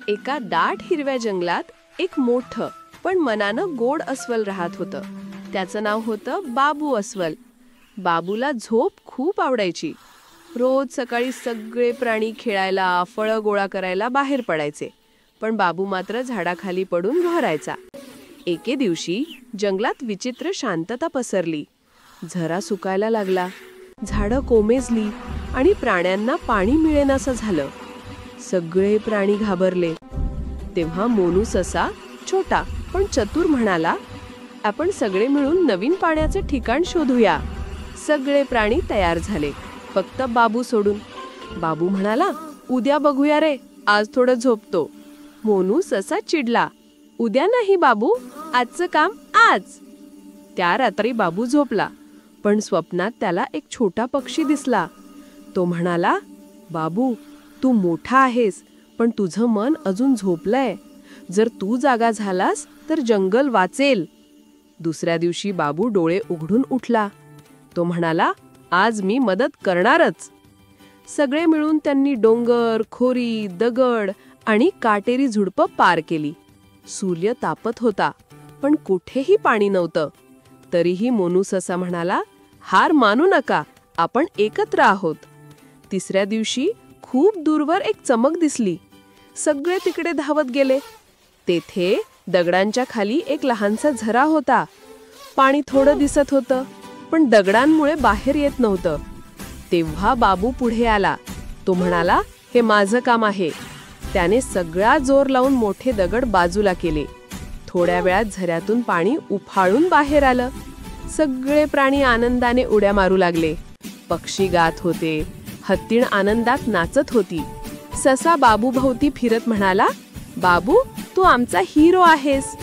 एका दाट हिरव्या जंगलात एक मोठं पण मनानं गोड अस्वल राहत होतं. त्याचं नाव होतं बाबू अस्वल. बाबूला झोप खूप आवडायची. रोज सकाळी सगळे प्राणी खेळायला, फळं गोळा करायला बाहेर पडायचे, पण बाबू मात्र झाडाखाली पडून घोरायचा. एके दिवशी जंगलात विचित्र शांतता पसरली. झरा सुकायला लागला, झाडं कोमेजली आणि प्राण्यांना पाणी मिळेनासं झालं. सगळे प्राणी घाबरले. तेव्हा मोनू ससा, छोटा पण चतुर, म्हणाला, आपण सगळे मिळून नवीन पाण्याचं ठिकाण शोधूया. सगळे प्राणी तयार झाले, फक्त बाबू सोडून. बाबू म्हणाला, उद्या बघूया रे, आज थोडं झोपतो. मोनू ससा चिडला, उद्या नाही बाबू, आजचं काम आज. त्या रात्री बाबू झोपला, पण स्वप्नात त्याला एक छोटा पक्षी दिसला. तो म्हणाला, बाबू, तू मोठा आहेस, पण तुझं मन अजून झोपलंय. जर तू जागा झालास तर जंगल वाचेल. दुसऱ्या दिवशी बाबू डोळे उघडून उठला. तो म्हणाला, आज मी मदत करणारच. सगळे मिळून त्यांनी डोंगर, खोरी, दगड आणि काटेरी झुडपं पार केली. सूर्य तापत होता, पण कुठेही पाणी नव्हतं. तरीही मोनू ससा म्हणाला, हार मानू नका, आपण एकत्र आहोत. तिसऱ्या दिवशी खूप दूरवर एक चमक दिसली. सगळे तिकडे धावत गेले. तेथे दगडांच्या खाली एक लहानसा झरा होता. पाणी थोडं दिसत होतं, पण दगडांमुळे बाहेर येत नव्हतं. तेव्हा बाबू पुढे आला. तो म्हणाला, हे माझं काम आहे. त्याने सगळा जोर लावून मोठे दगड बाजूला केले. थोड्या वेळात झऱ्यातून पाणी उफाळून बाहेर आलं. सगळे प्राणी आनंदाने उड्या मारू लागले. पक्षी गात होते, हत्तीण आनंदात नाचत होती. ससा बाबू भोवती फिरत म्हणाला, बाबू, तू आमचा हिरो आहेस.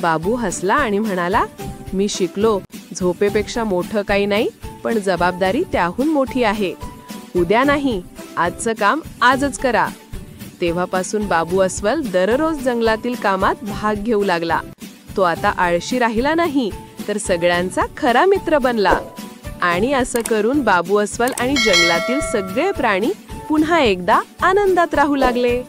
बाबू हसला आणि म्हणाला, मी शिकलो, झोपेपेक्षा मोठं काही नाही, पण जबाबदारी त्याहून मोठी आहे. उद्या नाही, आजचं काम आजच करा. तेव्हापासून बाबू अस्वल दररोज जंगलातील कामात भाग घेऊ लागला. तो आता आळशी राहिला नाही, तर सगळ्यांचा खरा मित्र बनला. आणि असं करून बाबू अस्वल आणि जंगलातील सगळे प्राणी पुन्हा एकदा आनंदात राहू लागले.